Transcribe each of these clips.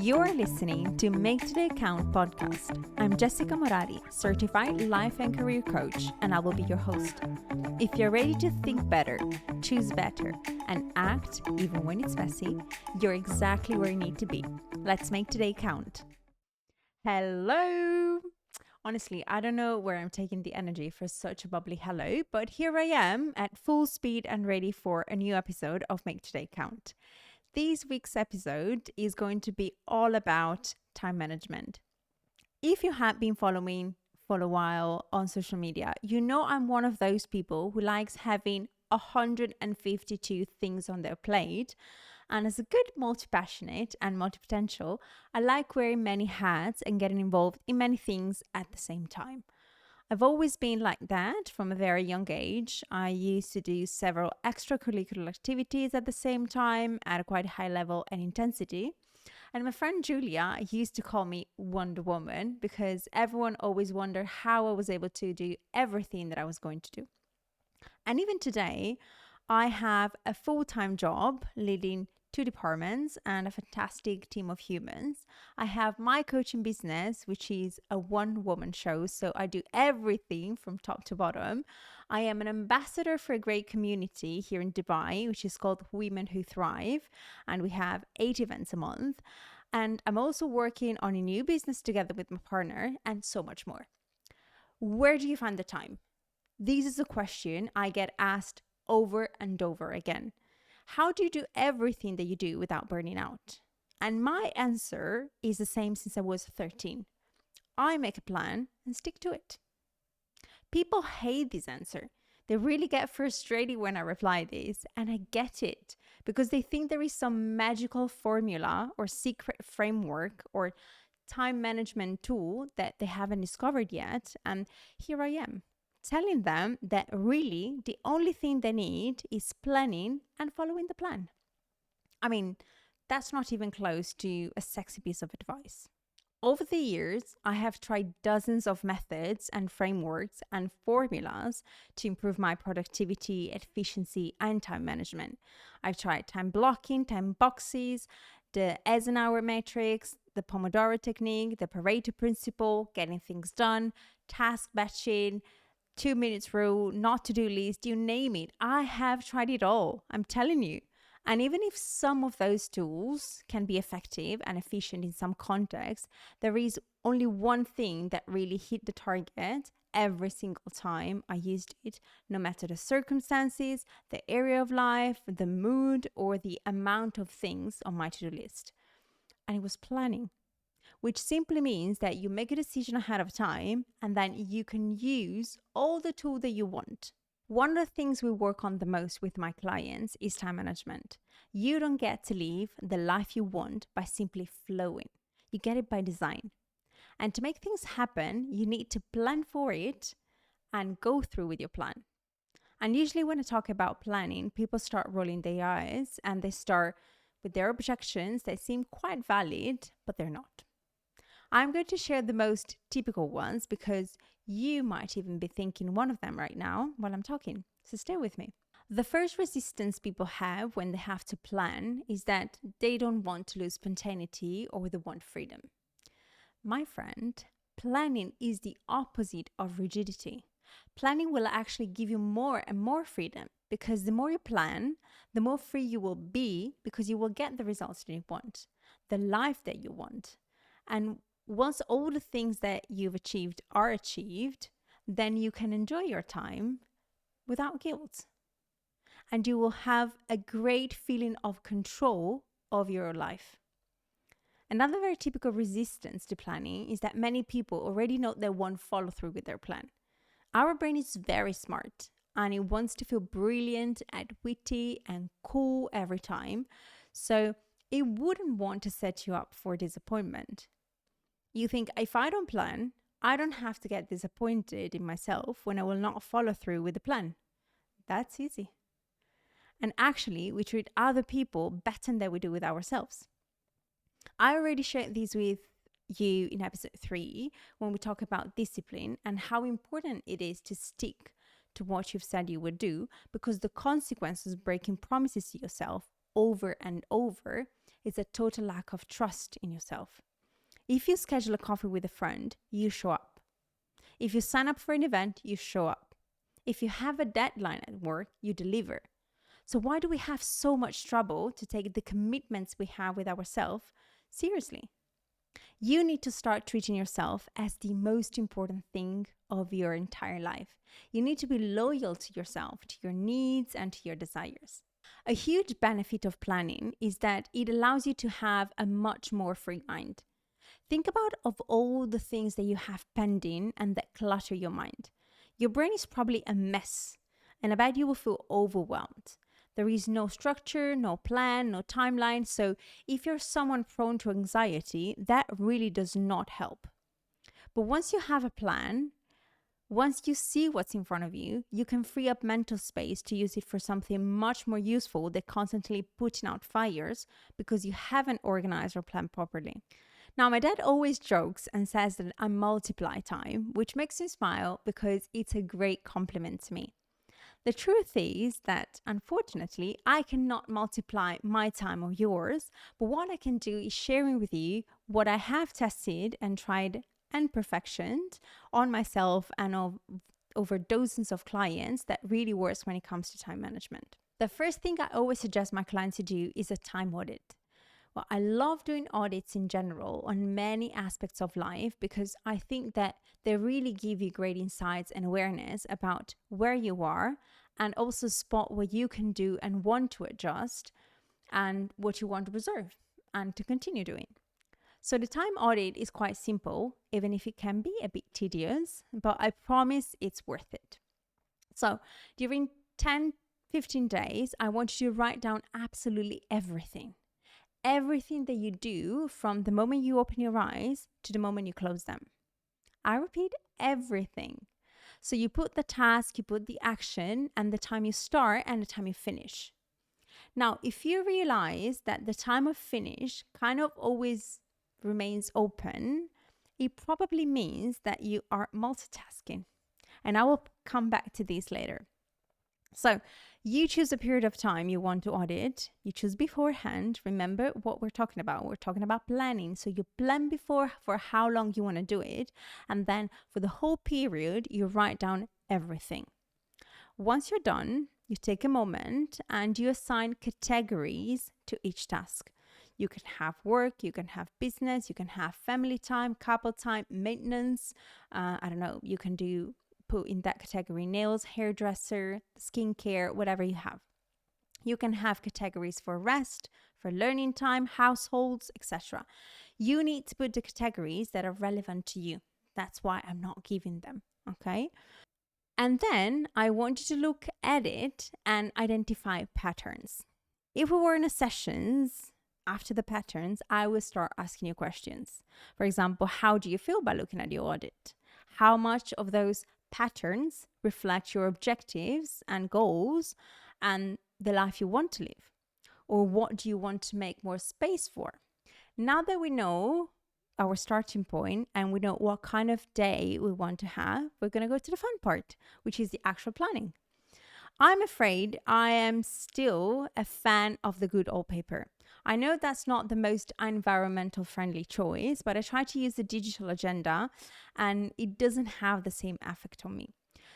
You're listening to Make Today Count podcast. I'm Jessica Morari, certified life and career coach, and I will be your host. If you're ready to think better, choose better, and act even when it's messy, you're exactly where you need to be. Let's make today count. Hello! Honestly, I don't know where I'm taking the energy for such a bubbly hello, but here I am at full speed and ready for a new episode of Make Today Count. This week's episode is going to be all about time management. If you have been following for a while on social media, you know I'm one of those people who likes having 152 things on their plate. And as a good multi-passionate and multi-potential, I like wearing many hats and getting involved in many things at the same time. I've always been like that from a very young age. I used to do several extracurricular activities at the same time at a quite high level and intensity. And my friend Julia used to call me Wonder Woman because everyone always wondered how I was able to do everything that I was going to do. And even today, I have a full-time job leading 2 departments and a fantastic team of humans. I have my coaching business, which is a one-woman show, so I do everything from top to bottom. I am an ambassador for a great community here in Dubai, which is called Women Who Thrive, and we have 8 events a month. And I'm also working on a new business together with my partner and so much more. Where do you find the time? This is a question I get asked over and over again. How do you do everything that you do without burning out? And my answer is the same since I was 13. I make a plan and stick to it. People hate this answer. They really get frustrated when I reply this, and I get it because they think there is some magical formula or secret framework or time management tool that they haven't discovered yet, and here I am, telling them that really the only thing they need is planning and following the plan. I mean, that's not even close to a sexy piece of advice. Over the years, I have tried dozens of methods and frameworks and formulas to improve my productivity, efficiency, and time management. I've tried time blocking, time boxes, the Eisenhower matrix, the Pomodoro technique, the Pareto principle, getting things done, task batching, 2 minutes rule, not to-do list, you name it. I have tried it all, I'm telling you. And even if some of those tools can be effective and efficient in some contexts, there is only one thing that really hit the target every single time I used it, no matter the circumstances, the area of life, the mood, or the amount of things on my to-do list. And it was planning, which simply means that you make a decision ahead of time and then you can use all the tools that you want. One of the things we work on the most with my clients is time management. You don't get to live the life you want by simply flowing. You get it by design. And to make things happen, you need to plan for it and go through with your plan. And usually when I talk about planning, people start rolling their eyes and they start with their objections that seem quite valid, but they're not. I'm going to share the most typical ones because you might even be thinking one of them right now while I'm talking. So stay with me. The first resistance people have when they have to plan is that they don't want to lose spontaneity or they want freedom. My friend, planning is the opposite of rigidity. Planning will actually give you more and more freedom because the more you plan, the more free you will be because you will get the results that you want, the life that you want. And once all the things that you've achieved are achieved, then you can enjoy your time without guilt. And you will have a great feeling of control of your life. Another very typical resistance to planning is that many people already know they won't follow through with their plan. Our brain is very smart and it wants to feel brilliant and witty and cool every time. So it wouldn't want to set you up for disappointment. You think, if I don't plan, I don't have to get disappointed in myself when I will not follow through with the plan. That's easy. And actually, we treat other people better than we do with ourselves. I already shared this with you in episode 3 when we talk about discipline and how important it is to stick to what you've said you would do because the consequences of breaking promises to yourself over and over is a total lack of trust in yourself. If you schedule a coffee with a friend, you show up. If you sign up for an event, you show up. If you have a deadline at work, you deliver. So why do we have so much trouble to take the commitments we have with ourselves seriously? You need to start treating yourself as the most important thing of your entire life. You need to be loyal to yourself, to your needs, and to your desires. A huge benefit of planning is that it allows you to have a much more free mind. Think about of all the things that you have pending and that clutter your mind. Your brain is probably a mess, and I bet you will feel overwhelmed. There is no structure, no plan, no timeline. So if you're someone prone to anxiety, that really does not help. But once you have a plan, once you see what's in front of you, you can free up mental space to use it for something much more useful than constantly putting out fires because you haven't organized or planned properly. Now, my dad always jokes and says that I multiply time, which makes me smile because it's a great compliment to me. The truth is that, unfortunately, I cannot multiply my time or yours, but what I can do is sharing with you what I have tested and tried and perfectioned on myself and over dozens of clients that really works when it comes to time management. The first thing I always suggest my clients to do is a time audit. Well, I love doing audits in general on many aspects of life because I think that they really give you great insights and awareness about where you are and also spot what you can do and want to adjust and what you want to preserve and to continue doing. So the time audit is quite simple, even if it can be a bit tedious, but I promise it's worth it. So during 10-15 days, I want you to write down absolutely everything. Everything that you do from the moment you open your eyes to the moment you close them. I repeat, everything. So you put the task, you put the action, and the time you start and the time you finish. Now, if you realize that the time of finish kind of always remains open, it probably means that you are multitasking. And I will come back to this later. So you choose a period of time you want to audit. You choose beforehand. Remember what we're talking about. We're talking about planning. So you plan before for how long you want to do it. And then for the whole period, you write down everything. Once you're done, you take a moment and you assign categories to each task. You can have work, you can have business, you can have family time, couple time, maintenance. You can put in that category nails, hairdresser, skincare, whatever you have. You can have categories for rest, for learning time, households, etc. You need to put the categories that are relevant to you. That's why I'm not giving them, okay? And then I want you to look at it and identify patterns. If we were in a sessions, after the patterns, I will start asking you questions. For example, how do you feel by looking at your audit? How much of those patterns reflect your objectives and goals and the life you want to live? Or what do you want to make more space for? Now that we know our starting point and we know what kind of day we want to have, we're going to go to the fun part, which is the actual planning. I'm afraid I am still a fan of the good old paper. I know that's not the most environmental friendly choice, but I try to use the digital agenda and it doesn't have the same effect on me.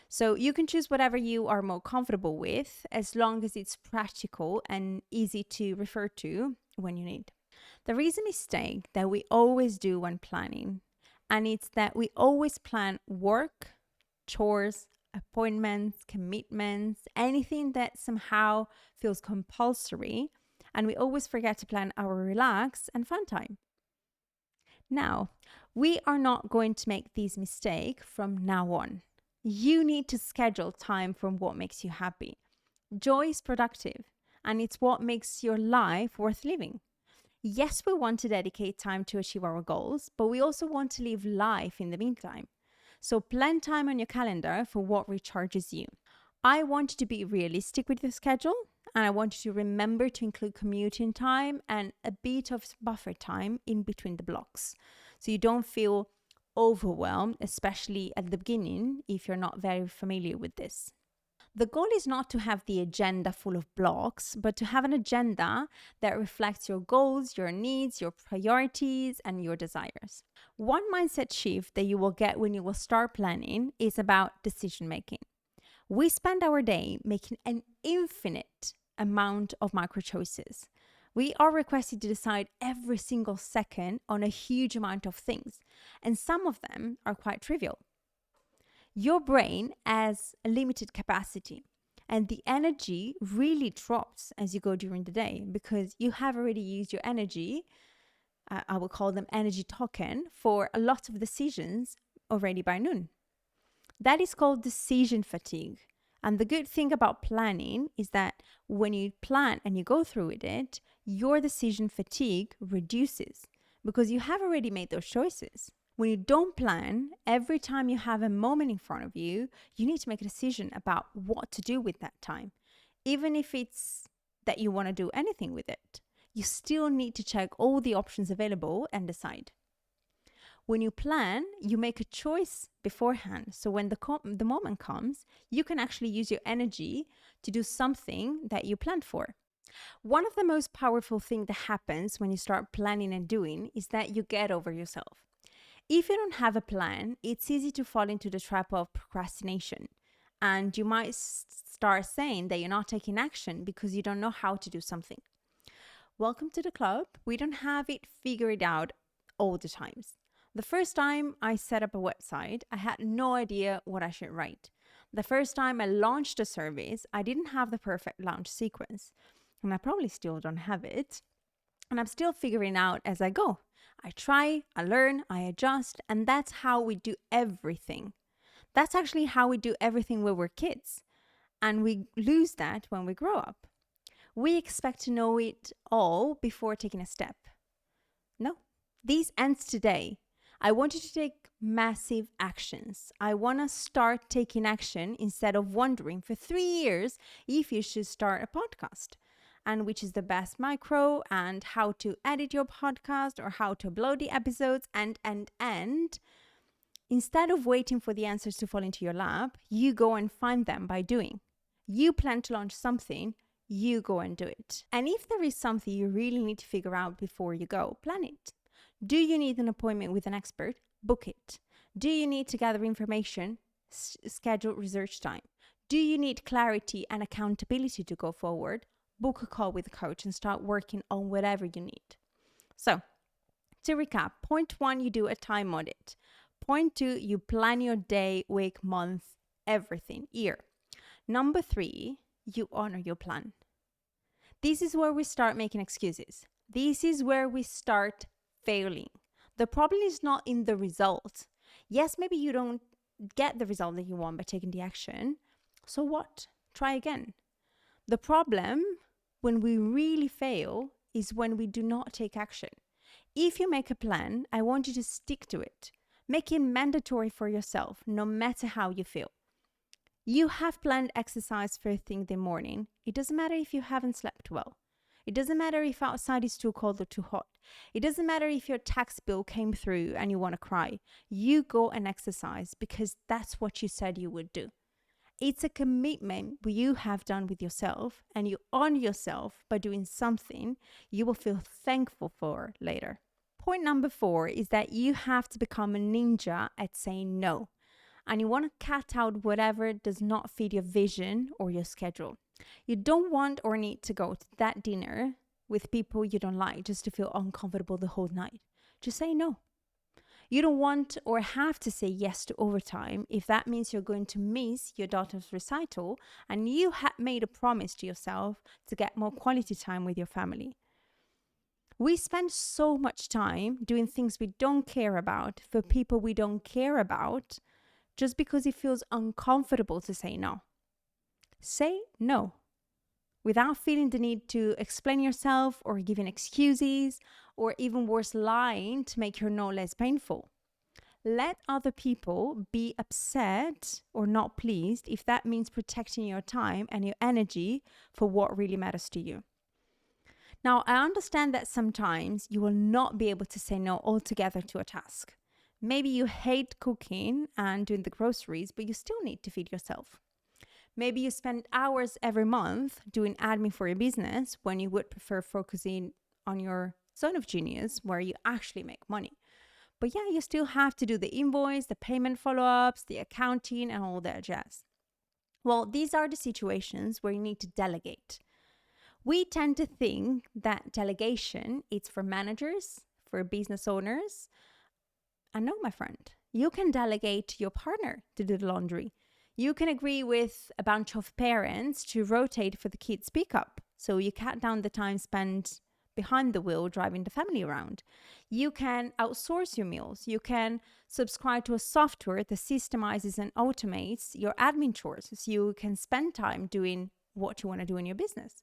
So you can choose whatever you are more comfortable with as long as it's practical and easy to refer to when you need. There is a mistake that we always do when planning, and it's that we always plan work, chores, appointments, commitments, anything that somehow feels compulsory, and we always forget to plan our relax and fun time. Now, we are not going to make this mistake from now on. You need to schedule time for what makes you happy. Joy is productive, and it's what makes your life worth living. Yes, we want to dedicate time to achieve our goals, but we also want to live life in the meantime. So plan time on your calendar for what recharges you. I want you to be realistic with your schedule, and I want you to remember to include commuting time and a bit of buffer time in between the blocks. So you don't feel overwhelmed, especially at the beginning if you're not very familiar with this. The goal is not to have the agenda full of blocks, but to have an agenda that reflects your goals, your needs, your priorities, and your desires. One mindset shift that you will get when you will start planning is about decision making. We spend our day making an infinite amount of micro choices. We are requested to decide every single second on a huge amount of things, and some of them are quite trivial. Your brain has a limited capacity, and the energy really drops as you go during the day because you have already used your energy. I will call them energy token for a lot of decisions already by noon. That is called decision fatigue. And the good thing about planning is that when you plan and you go through with it, your decision fatigue reduces because you have already made those choices. When you don't plan, every time you have a moment in front of you, you need to make a decision about what to do with that time. Even if it's that you want to do anything with it, you still need to check all the options available and decide. When you plan, you make a choice beforehand. So when the moment comes, you can actually use your energy to do something that you planned for. One of the most powerful things that happens when you start planning and doing is that you get over yourself. If you don't have a plan, it's easy to fall into the trap of procrastination. And you might start saying that you're not taking action because you don't know how to do something. Welcome to the club. We don't have it figured out all the times. The first time I set up a website, I had no idea what I should write. The first time I launched a service, I didn't have the perfect launch sequence. And I probably still don't have it. And I'm still figuring out as I go. I try, I learn, I adjust, and that's how we do everything. That's actually how we do everything when we're kids. And we lose that when we grow up. We expect to know it all before taking a step. No, this ends today. I want you to take massive actions. I want to start taking action instead of wondering for 3 years if you should start a podcast and which is the best micro and how to edit your podcast or how to upload the episodes and. Instead of waiting for the answers to fall into your lap, you go and find them by doing. You plan to launch something, you go and do it. And if there is something you really need to figure out before you go, plan it. Do you need an appointment with an expert? Book it. Do you need to gather information? Schedule research time. Do you need clarity and accountability to go forward? Book a call with a coach and start working on whatever you need. So, to recap, point 1, you do a time audit. Point 2, you plan your day, week, month, everything, year. Number 3, you honor your plan. This is where we start making excuses. This is where we start failing. The problem is not in the result. Yes, maybe you don't get the result that you want by taking the action. So what? Try again. The problem when we really fail is when we do not take action. If you make a plan, I want you to stick to it. Make it mandatory for yourself, no matter how you feel. You have planned exercise first thing in the morning. It doesn't matter if you haven't slept well. It doesn't matter if outside is too cold or too hot. It doesn't matter if your tax bill came through and you want to cry. You go and exercise because that's what you said you would do. It's a commitment you have done with yourself, and you honor yourself by doing something you will feel thankful for later. Point number 4 is that you have to become a ninja at saying no. And you want to cut out whatever does not fit your vision or your schedule. You don't want or need to go to that dinner with people you don't like just to feel uncomfortable the whole night. Just say no. You don't want or have to say yes to overtime if that means you're going to miss your daughter's recital and you had made a promise to yourself to get more quality time with your family. We spend so much time doing things we don't care about for people we don't care about just because it feels uncomfortable to say no. Say no without feeling the need to explain yourself or giving excuses or even worse, lying to make your no less painful. Let other people be upset or not pleased if that means protecting your time and your energy for what really matters to you. Now, I understand that sometimes you will not be able to say no altogether to a task. Maybe you hate cooking and doing the groceries, but you still need to feed yourself. Maybe you spend hours every month doing admin for your business when you would prefer focusing on your zone of genius where you actually make money. But yeah, you still have to do the invoice, the payment follow-ups, the accounting, and all that jazz. Well, these are the situations where you need to delegate. We tend to think that delegation is for managers, for business owners. And no, my friend, you can delegate to your partner to do the laundry. You can agree with a bunch of parents to rotate for the kids' pickup, so you cut down the time spent behind the wheel driving the family around. You can outsource your meals. You can subscribe to a software that systemizes and automates your admin chores so you can spend time doing what you want to do in your business.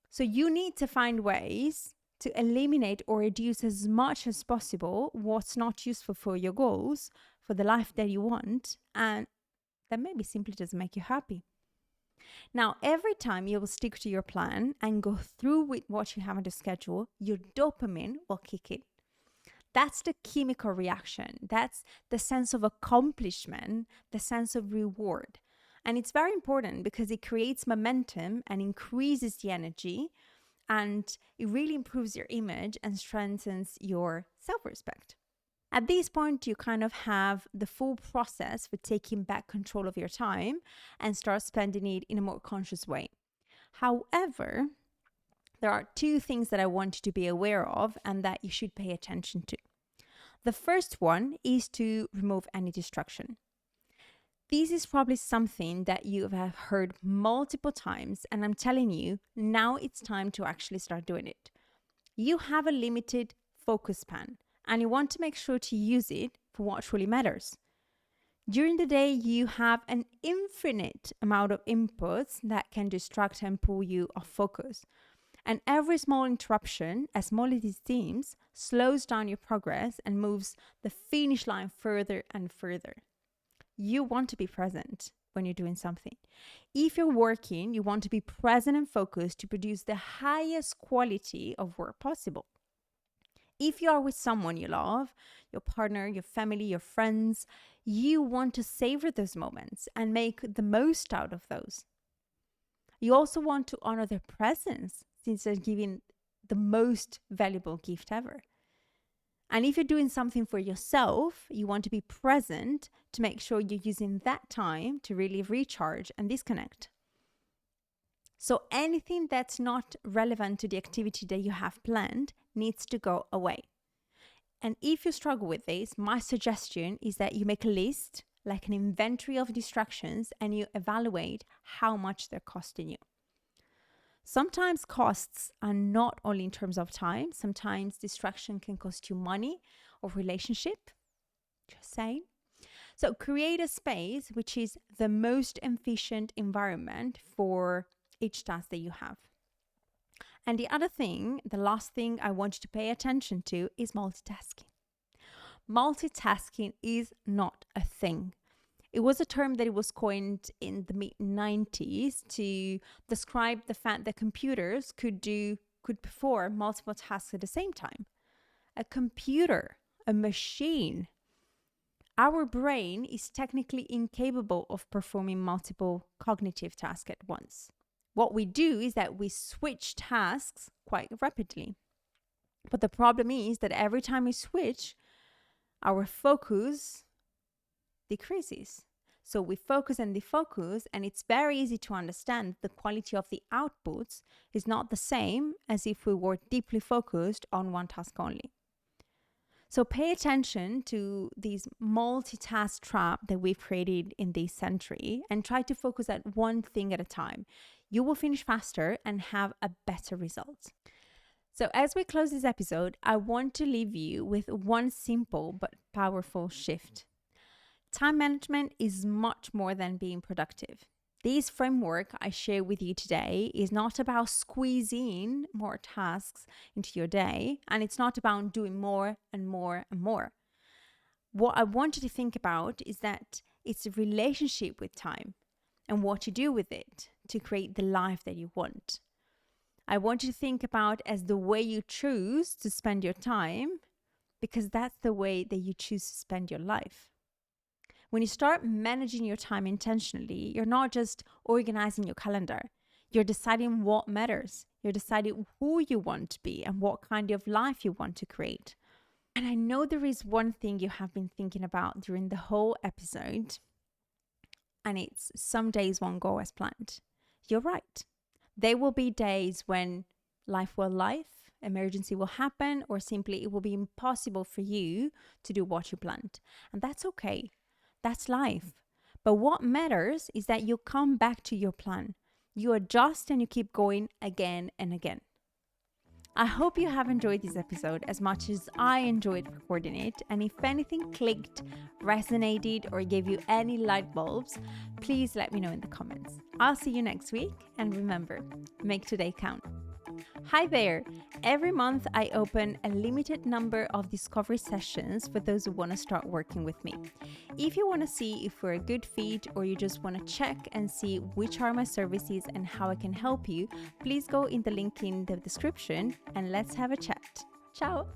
So you need to find ways to eliminate or reduce as much as possible what's not useful for your goals, for the life that you want, and that maybe simply doesn't make you happy. Now, every time you will stick to your plan and go through with what you have on the schedule, your dopamine will kick in. That's the chemical reaction. That's the sense of accomplishment, the sense of reward. And it's very important because it creates momentum and increases the energy, and it really improves your image and strengthens your self-respect. At this point, you kind of have the full process for taking back control of your time and start spending it in a more conscious way. However, there are two things that I want you to be aware of and that you should pay attention to. The first one is to remove any distraction. This is probably something that you have heard multiple times, and I'm telling you, now it's time to actually start doing it. You have a limited focus span, and you want to make sure to use it for what truly matters. During the day, you have an infinite amount of inputs that can distract and pull you off focus. And every small interruption, as small as it seems, slows down your progress and moves the finish line further and further. You want to be present when you're doing something. If you're working, you want to be present and focused to produce the highest quality of work possible. If you are with someone you love, your partner, your family, your friends, you want to savor those moments and make the most out of those. You also want to honor their presence since they're giving the most valuable gift ever. And if you're doing something for yourself, you want to be present to make sure you're using that time to really recharge and disconnect. So anything that's not relevant to the activity that you have planned needs to go away. And if you struggle with this, my suggestion is that you make a list, like an inventory of distractions, and you evaluate how much they're costing you. Sometimes costs are not only in terms of time. Sometimes distraction can cost you money or relationship. Just saying. So create a space which is the most efficient environment for each task that you have. And the other thing, the last thing I want you to pay attention to is multitasking. Multitasking is not a thing. It was a term that it was coined in the mid-90s to describe the fact that computers could perform multiple tasks at the same time. A computer, a machine. Our brain is technically incapable of performing multiple cognitive tasks at once. What we do is that we switch tasks quite rapidly. But the problem is that every time we switch, our focus decreases. So we focus and defocus, and it's very easy to understand the quality of the outputs is not the same as if we were deeply focused on one task only. So pay attention to this multitask trap that we've created in this century and try to focus at one thing at a time. You will finish faster and have a better result. So as we close this episode, I want to leave you with one simple but powerful shift. Time management is much more than being productive. This framework I share with you today is not about squeezing more tasks into your day, and it's not about doing more and more and more. What I want you to think about is that it's a relationship with time and what you do with it to create the life that you want. I want you to think about as the way you choose to spend your time, because that's the way that you choose to spend your life. When you start managing your time intentionally, you're not just organizing your calendar. You're deciding what matters. You're deciding who you want to be and what kind of life you want to create. And I know there is one thing you have been thinking about during the whole episode, and it's some days won't go as planned. You're right. There will be days when life will life, emergency will happen, or simply it will be impossible for you to do what you planned. And that's okay. That's life. But what matters is that you come back to your plan. You adjust and you keep going again and again. I hope you have enjoyed this episode as much as I enjoyed recording it. And if anything clicked, resonated, or gave you any light bulbs, please let me know in the comments. I'll see you next week. And remember, make today count. Hi there! Every month I open a limited number of discovery sessions for those who want to start working with me. If you want to see if we're a good fit or you just want to check and see which are my services and how I can help you, please go in the link in the description and let's have a chat. Ciao!